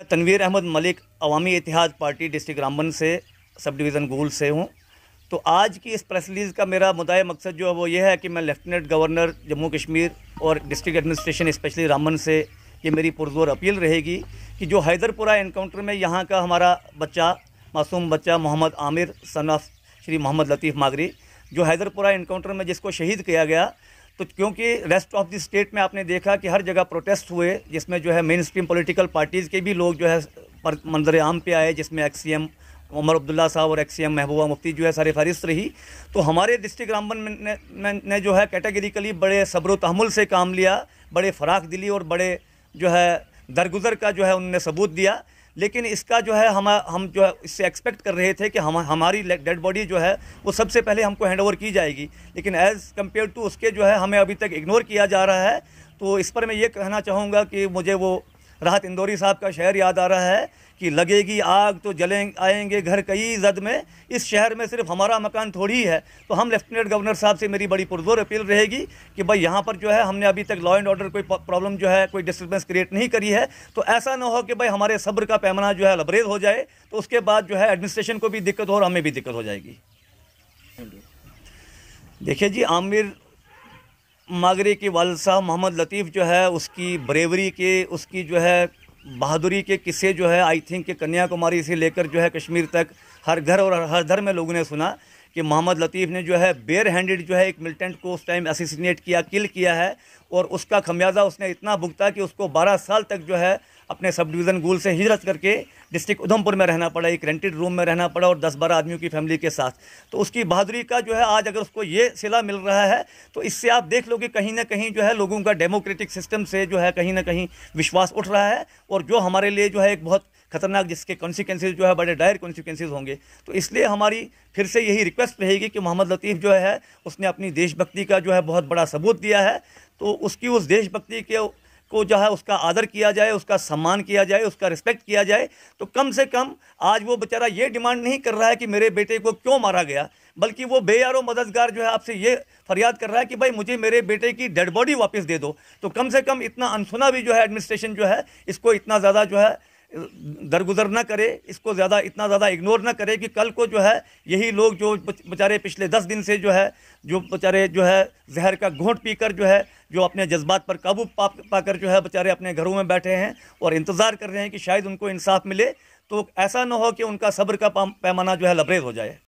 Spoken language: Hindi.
तनवीर अहमद मलिक अवामी इत्तेहाद पार्टी डिस्ट्रिक्ट रामबन से सब डिवीज़न गूल से हूँ। तो आज की इस प्रेस रिलीज़ का मेरा मुद्दा मकसद जो है वो ये है कि मैं लेफ्टिनेंट गवर्नर जम्मू कश्मीर और डिस्ट्रिक्ट एडमिनिस्ट्रेशन स्पेशली रामबन से ये मेरी पुरजोर अपील रहेगी कि जो हैदरपुरा इनकाउंटर में यहाँ का हमारा बच्चा मासूम बच्चा मोहम्मद आमिर सन ऑफ श्री मोहम्मद लतीफ़ मागरी जो हैदरपुरा इनकाउंटर में जिसको शहीद किया गया, तो क्योंकि रेस्ट ऑफ द स्टेट में आपने देखा कि हर जगह प्रोटेस्ट हुए जिसमें जो है मेन स्ट्रीम पॉलिटिकल पार्टीज़ के भी लोग जो है मंजर आम पे आए, जिसमें एक्स-CM उमर अब्दुल्ला साहब और एक्स-CM महबूबा मुफ्ती जो है सारे फहरिस्त रही। तो हमारे डिस्ट्रिक्ट रामबन ने जो है कैटेगरिकली बड़े सब्र तहम्मुल से काम लिया, बड़े फ़राख दिली और बड़े जो है दरगुजर का जो है उन्होंने सबूत दिया। लेकिन इसका जो है हम जो है इससे एक्सपेक्ट कर रहे थे कि हमारी डेड बॉडी जो है वो सबसे पहले हमको हैंड ओवर की जाएगी, लेकिन एज़ कम्पेयर टू उसके जो है हमें अभी तक इग्नोर किया जा रहा है। तो इस पर मैं ये कहना चाहूँगा कि मुझे वो राहत इंदौरी साहब का शहर याद आ रहा है कि लगेगी आग तो आएंगे घर कई जद में, इस शहर में सिर्फ हमारा मकान थोड़ी है। तो हम लेफ्टिनेंट गवर्नर साहब से मेरी बड़ी पुरजोर अपील रहेगी कि भाई यहाँ पर जो है हमने अभी तक लॉ एंड ऑर्डर कोई प्रॉब्लम जो है कोई डिस्टर्बेंस क्रिएट नहीं करी है, तो ऐसा ना हो कि भाई हमारे सब्र का पैमाना जो है लबरेज हो जाए, तो उसके बाद जो है एडमिनिस्ट्रेशन को भी दिक्कत हो और हमें भी दिक्कत हो जाएगी। देखिए जी, आमिर मागरे के वालिद साहब मोहम्मद लतीफ़ जो है उसकी ब्रेवरी के, उसकी जो है बहादुरी के किस्से जो है आई थिंक कि कन्याकुमारी से लेकर जो है कश्मीर तक हर घर और हर धर में लोगों ने सुना कि मोहम्मद लतीफ़ ने जो है बेयर हैंडेड जो है एक मिलिटेंट को उस टाइम असैसिनेट किया, किल किया है, और उसका खमियाजा उसने इतना भुगता कि उसको 12 साल तक जो है अपने सब डिवीज़न गूल से हिजरत करके डिस्ट्रिक्ट उधमपुर में रहना पड़ा, एक रेंटेड रूम में रहना पड़ा और 10-12 आदमियों की फैमिली के साथ। तो उसकी बहादुरी का जो है आज अगर उसको ये सिला मिल रहा है तो इससे आप देख लो कि कहीं ना कहीं जो है लोगों का डेमोक्रेटिक सिस्टम से जो है कहीं ना कहीं विश्वास उठ रहा है, और जो हमारे लिए जो है एक बहुत खतरनाक जिसके कॉन्सिक्वेंसेज जो है बड़े डायर कॉन्सिक्वेंसेज होंगे। तो इसलिए हमारी फिर से यही रिक्वेस्ट रहेगी कि मोहम्मद लतीफ़ जो है उसने अपनी देशभक्ति का जो है बहुत बड़ा सबूत दिया है, तो उसकी उस देशभक्ति को जो है उसका आदर किया जाए, उसका सम्मान किया जाए, उसका रिस्पेक्ट किया जाए। तो कम से कम आज वो बेचारा ये डिमांड नहीं कर रहा है कि मेरे बेटे को क्यों मारा गया, बल्कि वो बेयारो मददगार जो है आपसे ये फरियाद कर रहा है कि भाई मुझे मेरे बेटे की डेड बॉडी वापस दे दो। तो कम से कम इतना अनसुना भी जो है एडमिनिस्ट्रेशन जो है इसको इतना ज़्यादा जो है दरगुजर ना करे, इसको इतना ज़्यादा इग्नोर ना करे कि कल को जो है यही लोग जो बेचारे पिछले 10 दिन से जो है जो बेचारे जो है जहर का घूंट पीकर जो है जो अपने जज्बात पर काबू पाकर जो है बेचारे अपने घरों में बैठे हैं और इंतज़ार कर रहे हैं कि शायद उनको इंसाफ मिले, तो ऐसा ना हो कि उनका सब्र का पैमाना जो है लबरेज हो जाए।